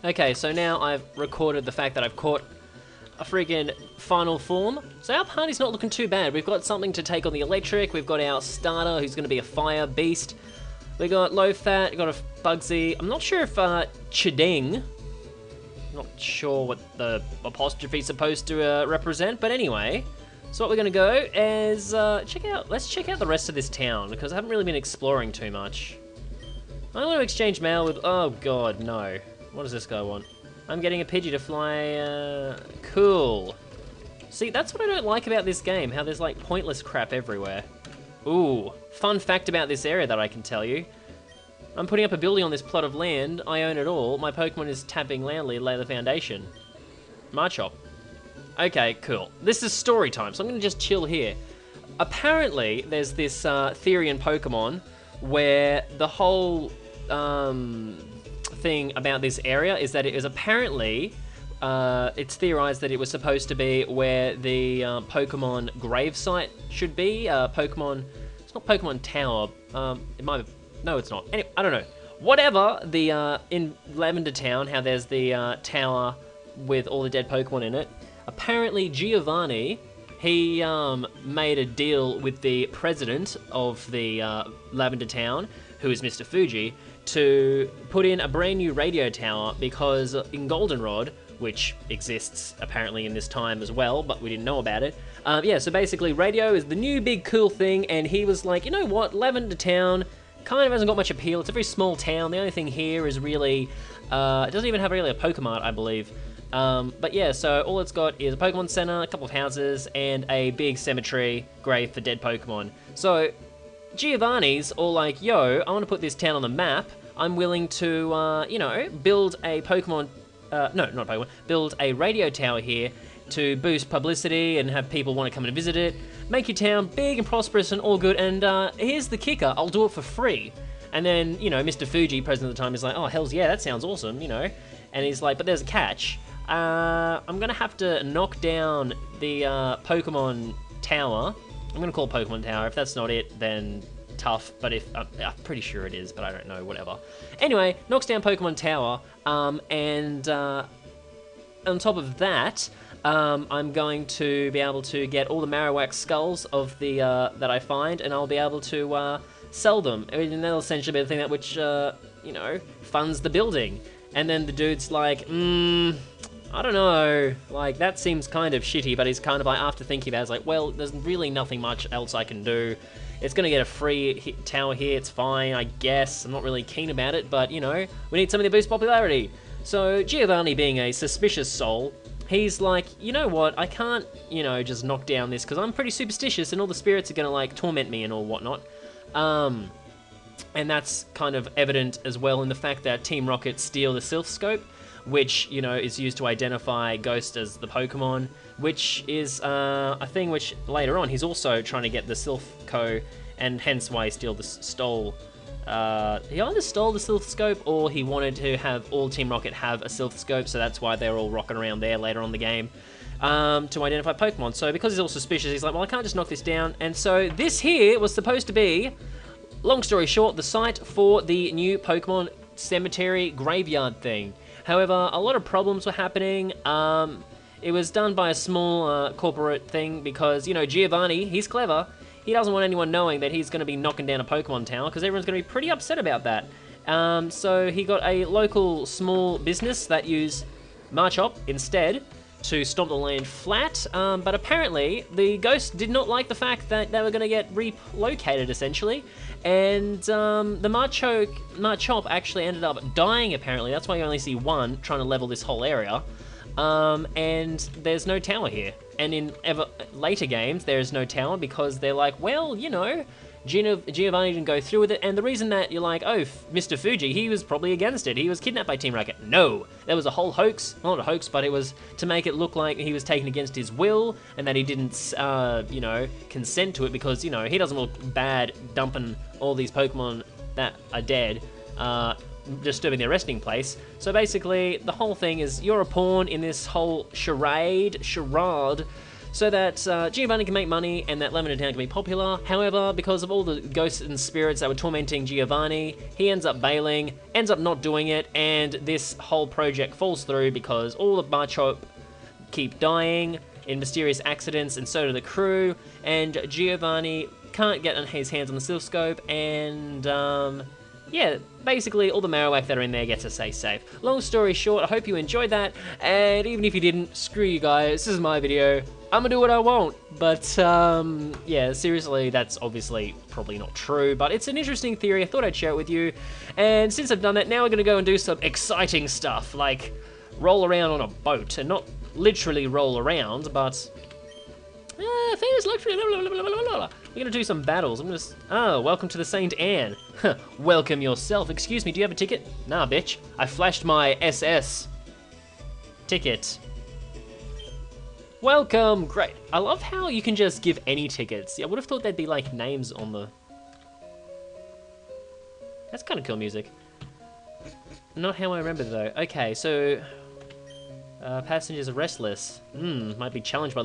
Okay, so now I've recorded the fact that I've caught a friggin' final form. So our party's not looking too bad. We've got something to take on the electric. We've got our starter, who's going to be a fire beast. We got low fat, we got a Bugsy. I'm not sure if Chiding. Not sure what the apostrophe's supposed to represent, but anyway. So what we're gonna go is let's check out the rest of this town, because I haven't really been exploring too much. I want to exchange mail with, oh god, no. What does this guy want? I'm getting a Pidgey to fly, cool. See, that's what I don't like about this game, how there's like pointless crap everywhere. Ooh, fun fact about this area that I can tell you. I'm putting up a building on this plot of land, I own it all, my Pokemon is tapping loudly to lay the foundation. Machop. Okay, cool. This is story time, so I'm gonna just chill here. Apparently, there's this theory in Pokemon where the whole thing about this area is that it is apparently, it's theorized that it was supposed to be where the Pokemon gravesite should be. Pokemon, it's not Pokemon Tower, it might have, no it's not. Anyway, I don't know. Whatever, in Lavender Town, how there's the tower with all the dead Pokemon in it, apparently Giovanni, he made a deal with the president of the Lavender Town, who is Mr. Fuji, to put in a brand new radio tower because in Goldenrod, which exists apparently in this time as well, but we didn't know about it. Yeah, so basically radio is the new big cool thing, and he was like, you know what, Lavender Town kind of hasn't got much appeal. It's a very small town. The only thing here is really, it doesn't even have really a Pokemon, I believe. But yeah, so all it's got is a Pokemon Center, a couple of houses, and a big cemetery grave for dead Pokemon. So Giovanni's all like, yo, I want to put this town on the map. I'm willing to, you know, build a Pokemon, no, not Pokemon, build a radio tower here to boost publicity and have people want to come and visit it. Make your town big and prosperous and all good, and here's the kicker, I'll do it for free. And then, you know, Mr. Fuji, president at the time, is like, oh, hells yeah, that sounds awesome, you know. And he's like, but there's a catch. I'm gonna have to knock down the Pokemon Tower. I'm gonna call it Pokemon Tower. If that's not it, then tough. But if I'm pretty sure it is, but I don't know. Whatever. Anyway, knocks down Pokemon Tower, and on top of that, I'm going to be able to get all the Marowak skulls of the that I find, and I'll be able to sell them. And that'll essentially be the thing that which you know, funds the building. And then the dude's like, I don't know, like, that seems kind of shitty, but he's kind of like, after thinking about it, he's like, well, there's really nothing much else I can do. It's gonna get a free tower here, it's fine, I guess. I'm not really keen about it, but, you know, we need something to boost popularity. So, Giovanni, being a suspicious soul, he's like, you know what, I can't, you know, just knock down this, because I'm pretty superstitious, and all the spirits are gonna, like, torment me and all whatnot. And that's kind of evident as well in the fact that Team Rocket steal the Sylph Scope, which, you know, is used to identify Ghost as the Pokemon, which is a thing which later on he's also trying to get the Sylph Co, and hence why he stole. He either stole the Sylph Scope or he wanted to have all Team Rocket have a Sylph Scope, so that's why they're all rocking around there later on in the game to identify Pokemon. So because he's all suspicious, he's like, well, I can't just knock this down, and so this here was supposed to be, long story short, the site for the new Pokemon Cemetery Graveyard thing. However, a lot of problems were happening. It was done by a small corporate thing because, you know, Giovanni, he's clever. He doesn't want anyone knowing that he's going to be knocking down a Pokemon tower because everyone's going to be pretty upset about that. So he got a local small business that used Machop instead to stomp the land flat, but apparently the Ghost did not like the fact that they were going to get relocated, essentially, and the Machop actually ended up dying, apparently. That's why you only see one trying to level this whole area, and there's no tower here. And in later games, there is no tower because they're like, well, you know, Giovanni didn't go through with it, and the reason that you're like, oh, Mr. Fuji, he was probably against it. He was kidnapped by Team Rocket. No, there was a whole hoax. Well, not a hoax, but it was to make it look like he was taken against his will, and that he didn't, you know, consent to it because, you know, he doesn't look bad dumping all these Pokemon that are dead, disturbing their resting place. So basically, the whole thing is you're a pawn in this whole charade so that Giovanni can make money and that Lavender Town can be popular. However, because of all the ghosts and spirits that were tormenting Giovanni, he ends up bailing, ends up not doing it, and this whole project falls through because all the Machop keep dying in mysterious accidents, and so do the crew, and Giovanni can't get his hands on the oscilloscope, and yeah, basically all the Marowak that are in there get to stay safe. Long story short, I hope you enjoyed that, and even if you didn't, screw you guys, this is my video, I'm gonna do what I want. But yeah, seriously, that's obviously probably not true, but it's an interesting theory, I thought I'd share it with you, and since I've done that, now we're gonna go and do some exciting stuff, like roll around on a boat, and not literally roll around, but famous luxury, blah, blah, blah, blah, blah. We're gonna do some battles. I'm gonna. Oh, welcome to the Saint Anne. Welcome yourself. Excuse me, do you have a ticket? Nah, bitch. I flashed my SS ticket. Welcome. Great. I love how you can just give any tickets. I would have thought there'd be like names on the. That's kind of cool music. Not how I remember though. Okay, so passengers are restless. Might be challenged by.